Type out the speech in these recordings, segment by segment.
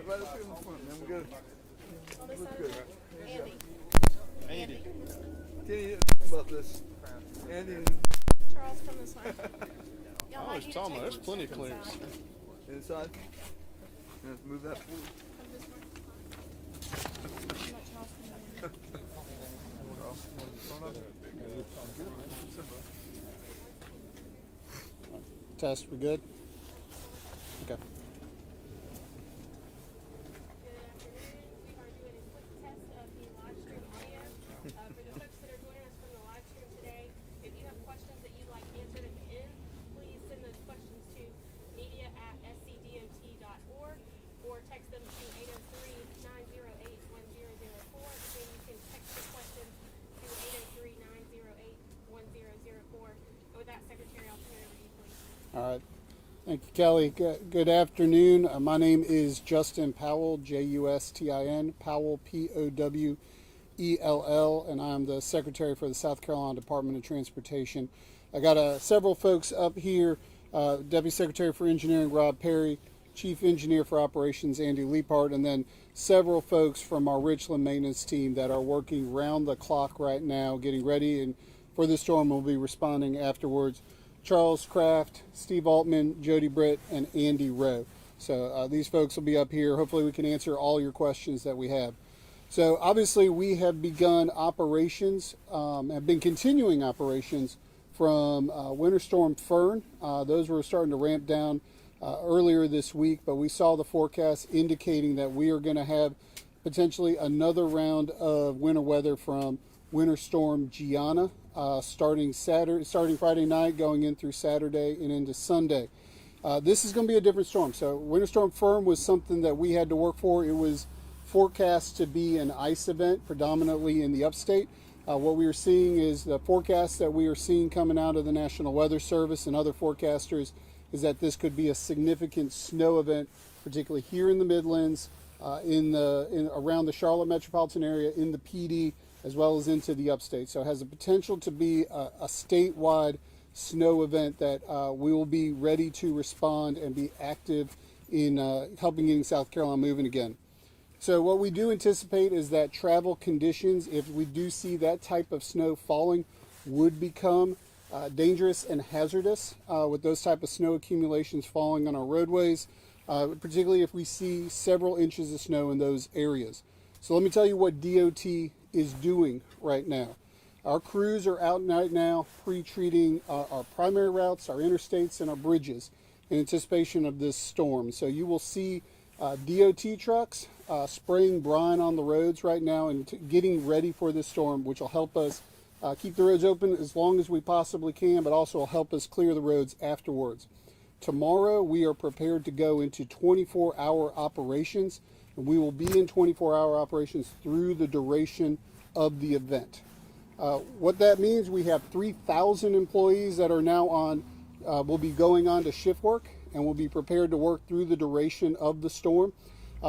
Right up here in the front, man. We're good. Looks good, right? Andy. Can you talk about this? Andy and Charles, come this way. Oh, it's talking about there's plenty of clearance. inside. Let's move that forward. Come this way. Let Charles come in. Test, we good? Okay. All right. Thank you, Kelly. Good afternoon. My name is Justin Powell, Justin, Powell, Powell, and I'm the Secretary for the South Carolina Department of Transportation. I got several folks up here, Deputy Secretary for Engineering, Rob Perry, Chief Engineer for Operations, Andy Leapart, and then several folks from our Richland maintenance team that are working round the clock right now, getting ready and for the storm. We'll be responding afterwards. Charles Kraft, Steve Altman, Jody Britt, and Andy Rowe. So these folks will be up here. Hopefully we can answer all your questions that we have. So obviously we have begun operations, have been continuing operations from Winter Storm Fern. Those were starting to ramp down earlier this week, but we saw the forecast indicating that we are going to have potentially another round of winter weather from Winter Storm Gianna. Starting Friday night, going in through Saturday and into Sunday. This is going to be a different storm. So Winter Storm Fern was something that we had to work for. It was forecast to be an ice event, predominantly in the upstate. What we are seeing is the forecast that we are seeing coming out of the National Weather Service and other forecasters is that this could be a significant snow event, particularly here in the Midlands, around the Charlotte metropolitan area, in the PD, as well as into the upstate. So it has the potential to be a statewide snow event that we will be ready to respond and be active in helping getting South Carolina moving again. So what we do anticipate is that travel conditions, if we do see that type of snow falling, would become dangerous and hazardous with those type of snow accumulations falling on our roadways, particularly if we see several inches of snow in those areas. So let me tell you what DOT is doing right now. Our crews are out right now pre-treating our primary routes, our interstates, and our bridges in anticipation of this storm. So you will see DOT trucks spraying brine on the roads right now and getting ready for this storm, which will help us keep the roads open as long as we possibly can, but also will help us clear the roads afterwards. Tomorrow we are prepared to go into 24-hour operations, and we will be in 24-hour operations through the duration of the event. What that means, we have 3,000 employees that are now will be going on to shift work and will be prepared to work through the duration of the storm.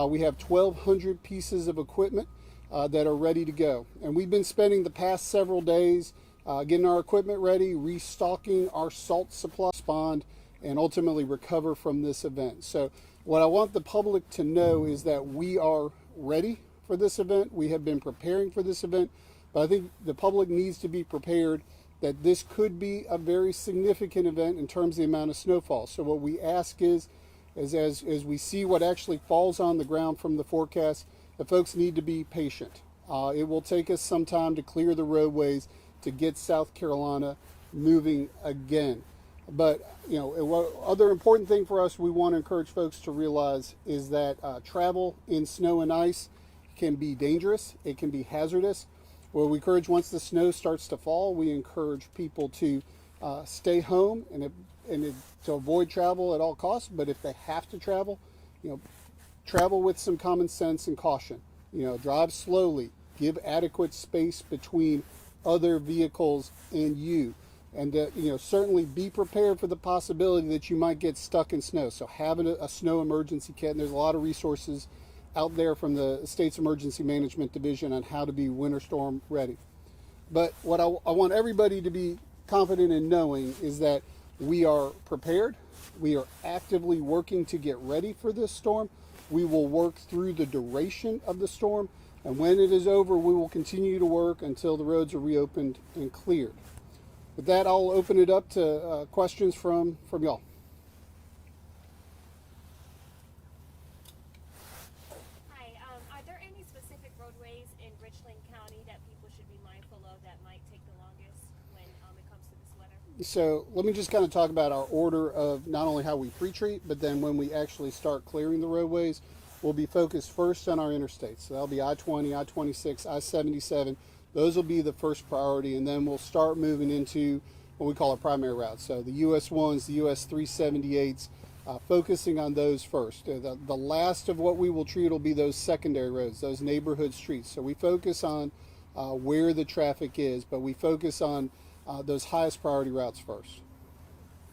We have 1,200 pieces of equipment that are ready to go. And we've been spending the past several days getting our equipment ready, restocking our salt supply, respond, and ultimately recover from this event. So what I want the public to know is that we are ready for this event. We have been preparing for this event, but I think the public needs to be prepared that this could be a very significant event in terms of the amount of snowfall. So what we ask is as we see what actually falls on the ground from the forecast, the folks need to be patient. It will take us some time to clear the roadways to get South Carolina moving again. But, you know, other important thing for us we want to encourage folks to realize is that travel in snow and ice can be dangerous. It can be hazardous. Well, we encourage once the snow starts to fall, we encourage people to stay home and to avoid travel at all costs. But if they have to travel, you know, travel with some common sense and caution. You know, drive slowly, give adequate space between other vehicles and you. And, you know, certainly be prepared for the possibility that you might get stuck in snow. So having a snow emergency kit, and there's a lot of resources out there from the state's emergency management division on how to be winter storm ready. But what I want everybody to be confident in knowing is that we are prepared. We are actively working to get ready for this storm. We will work through the duration of the storm. And when it is over, we will continue to work until the roads are reopened and cleared. With that, I'll open it up to questions from y'all. Hi, are there any specific roadways in Richland County that people should be mindful of that might take the longest when it comes to this weather? So let me just kind of talk about our order of not only how we pre-treat, but then when we actually start clearing the roadways, we'll be focused first on our interstates. So that'll be I-20, I-26, I-77. Those will be the first priority, and then we'll start moving into what we call our primary routes. So the US 1s, the US 378s, focusing on those first. The last of what we will treat will be those secondary roads, those neighborhood streets. So we focus on where the traffic is, but we focus on those highest priority routes first.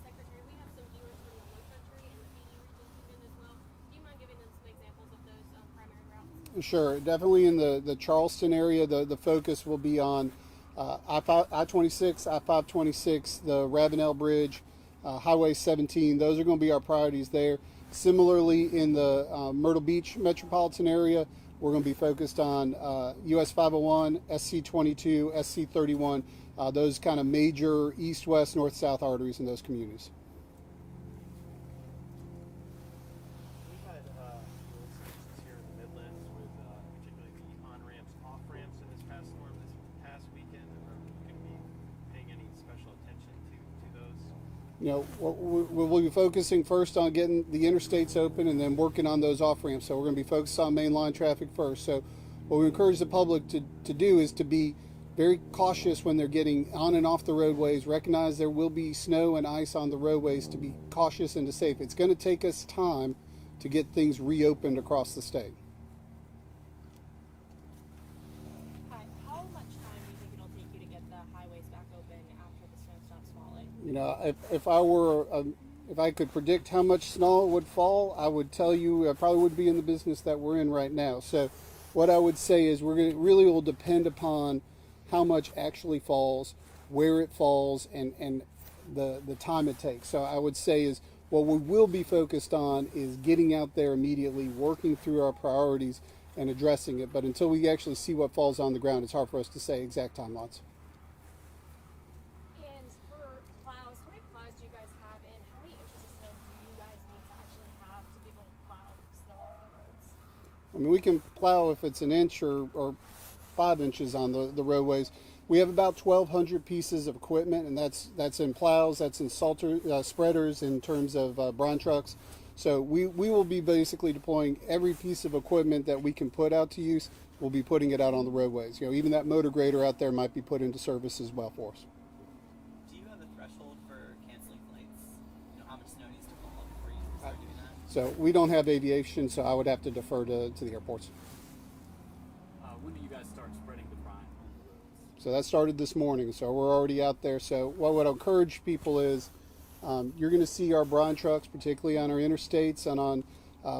Secretary, we have some viewers from the Low Country and the PD region tuned in as well. Do you mind giving them some examples of those primary routes? Sure, definitely in the Charleston area, the focus will be on I-26, I-526, the Ravenel Bridge, Highway 17. Those are going to be our priorities there. Similarly, in the Myrtle Beach metropolitan area, we're going to be focused on US 501, SC22, SC31, those kind of major east-west, north-south arteries in those communities. We've had instances here in the Midlands with particularly the on-ramps, off-ramps in this past storm this past weekend. Are we going to be paying any special attention to those? You know, we'll be focusing first on getting the interstates open and then working on those off-ramps. So we're going to be focused on mainline traffic first. So what we encourage the public to do is to be very cautious when they're getting on and off the roadways. Recognize there will be snow and ice on the roadways, to be cautious and to safe. It's going to take us time to get things reopened across the state. Hi, how much time do you think it'll take you to get the highways back open after the snow stops falling? You know, if I could predict how much snow would fall, I would tell you I probably would be in the business that we're in right now. So what I would say is really will depend upon how much actually falls, where it falls, and the time it takes. So I would say is what we will be focused on is getting out there immediately, working through our priorities and addressing it. But until we actually see what falls on the ground, it's hard for us to say exact timelines. And for plows, how many plows do you guys have, and how many inches of snow do you guys need to actually have to be able to plow snow off the roads? I mean, we can plow if it's an inch or 5 inches on the roadways. We have about 1,200 pieces of equipment, and that's in plows, that's in salter spreaders, in terms of brine trucks. So we will be basically deploying every piece of equipment that we can put out to use. We'll be putting it out on the roadways. You know, even that motor grader out there might be put into service as well for us. Do you have a threshold for canceling flights? You know, how much snow needs to fall before you start doing that? So we don't have aviation, so I would have to defer to the airports. When do you guys start spreading the brine on the roads? So that started this morning, so we're already out there. So what I would encourage people is You're going to see our brine trucks, particularly on our interstates and on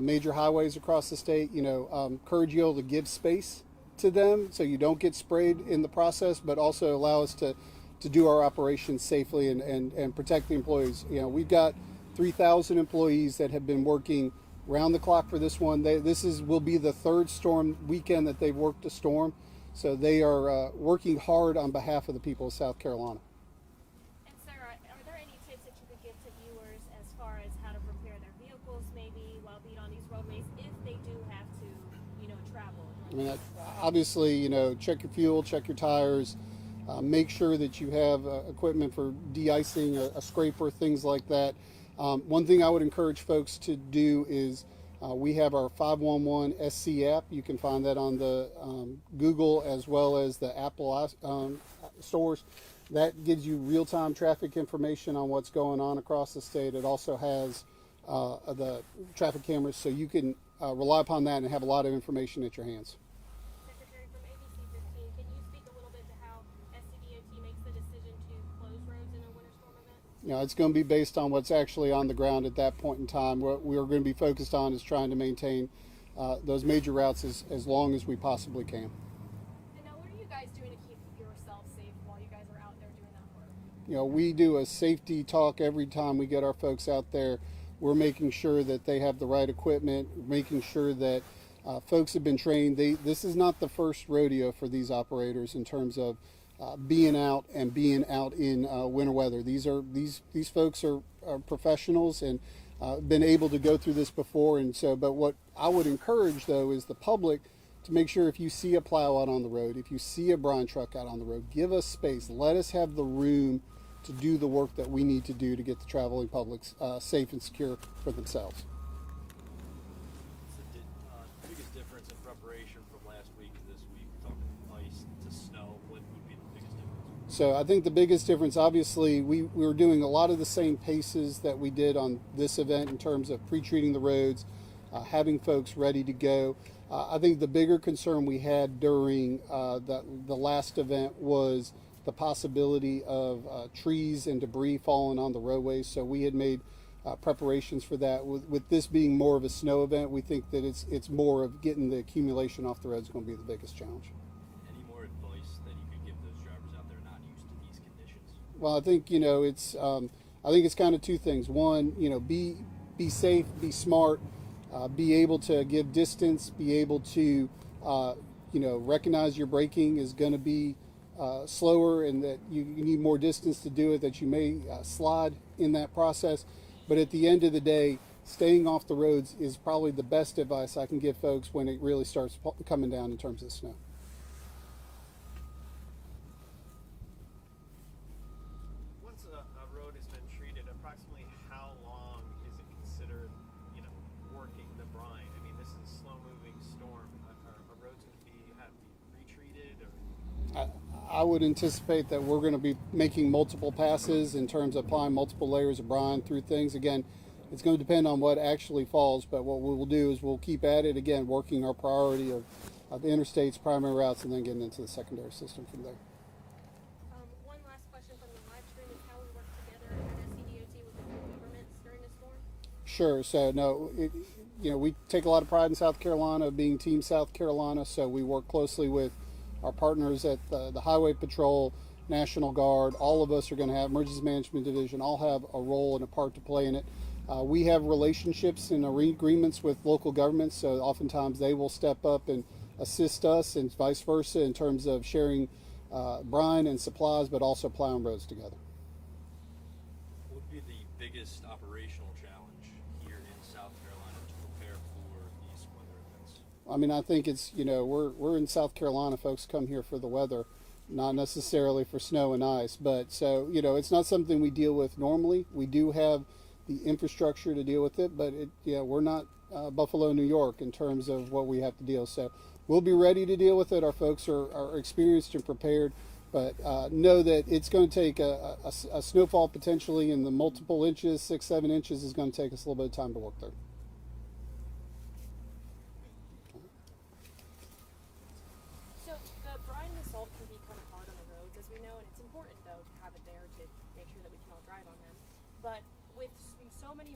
major highways across the state. Encourage you all to give space to them so you don't get sprayed in the process, but also allow us to do our operations safely and protect the employees. We've got 3,000 employees that have been working round the clock for this one. Will be the third storm weekend that they've worked a storm, so they are working hard on behalf of the people of South Carolina. And sir, are there any tips that you could give to viewers as far as how to prepare their vehicles maybe while being on these roadways if they do have to, travel? I mean, obviously, check your fuel, check your tires, make sure that you have equipment for de-icing, a scraper, things like that. One thing I would encourage folks to do is we have our 511 SC app. You can find that on the Google as well as the Apple stores. That gives you real-time traffic information on what's going on across the state. It also has the traffic cameras, so you can rely upon that and have a lot of information at your hands. Secretary, from ABC 15, can you speak a little bit to how SCDOT makes the decision to close roads in a winter storm event? It's going to be based on what's actually on the ground at that point in time. What we are going to be focused on is trying to maintain those major routes as long as we possibly can. And now, what are you guys doing to keep yourself safe while you guys are out there doing that work? We do a safety talk every time we get our folks out there. We're making sure that they have the right equipment, making sure that folks have been trained. This is not the first rodeo for these operators in terms of being out in winter weather. These folks are professionals and been able to go through this before. And so, but what I would encourage though is the public to make sure if you see a plow out on the road, if you see a brine truck out on the road, give us space. Let us have the room to do the work that we need to do to get the traveling public safe and secure for themselves. What's the biggest difference in preparation from last week to this week? We're talking ice to snow. What would be the biggest difference? So I think the biggest difference, obviously, we were doing a lot of the same paces that we did on this event in terms of pre-treating the roads, having folks ready to go. I think the bigger concern we had during the last event was the possibility of trees and debris falling on the roadways. So we had made preparations for that. With this being more of a snow event, we think that it's more of getting the accumulation off the road is going to be the biggest challenge. Any more advice that you could give those drivers out there not used to these conditions? Well, I think I think it's kind of two things. One, be safe, be smart, be able to give distance, be able to recognize your braking is going to be slower and that you need more distance to do it, that you may slide in that process. But at the end of the day, staying off the roads is probably the best advice I can give folks when it really starts coming down in terms of snow. Once a road has been treated, approximately how long is it considered, working the brine? I mean, this is a slow-moving storm. Are roads going to have to be retreated? Or? I would anticipate that we're going to be making multiple passes in terms of applying multiple layers of brine through things. Again, it's going to depend on what actually falls, but what we will do is we'll keep at it, again, working our priority of interstates, primary routes, and then getting into the secondary system from there. One last question from the live stream is how we work together at SCDOT with the local governments during this storm? Sure. So, no, we take a lot of pride in South Carolina, being Team South Carolina, so we work closely with our partners at the Highway Patrol, National Guard. All of us are going to have Emergency Management Division, all have a role and a part to play in it. We have relationships and agreements with local governments, so oftentimes they will step up and assist us and vice versa in terms of sharing brine and supplies, but also plowing roads together. What would be the biggest operational challenge here in South Carolina to prepare for these weather events? I mean, I think it's, we're in South Carolina. Folks come here for the weather, not necessarily for snow and ice. But so, it's not something we deal with normally. We do have the infrastructure to deal with it, but we're not Buffalo, New York in terms of what we have to deal. So we'll be ready to deal with it. Our folks are experienced and prepared, but know that it's going to take a snowfall potentially in the multiple inches, 6-7 inches is going to take us a little bit of time to work through. So the brine and salt can be kind of hard on the roads, as we know, and it's important though to have it there to make sure that we can all drive on them. But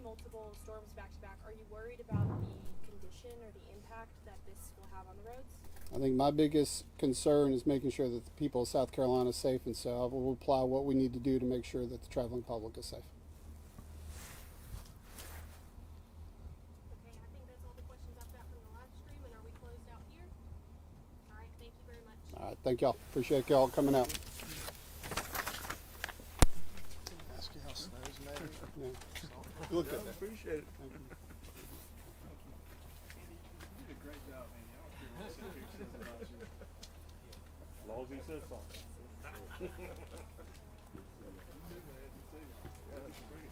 multiple storms back to back, are you worried about the condition or the impact that this will have on the roads? I think my biggest concern is making sure that the people of South Carolina are safe, and so I will apply what we need to do to make sure that the traveling public is safe. Okay, I think that's all the questions I've got from the live stream, and are we closed out here? All right, thank you very much. All right, thank y'all. Appreciate y'all coming out. Ask you how snow's made. Yeah. Look at that. Appreciate it. Thank you. You did a great job, man. I don't care what Cedric says about you. As long as he says something. Yeah, that's great.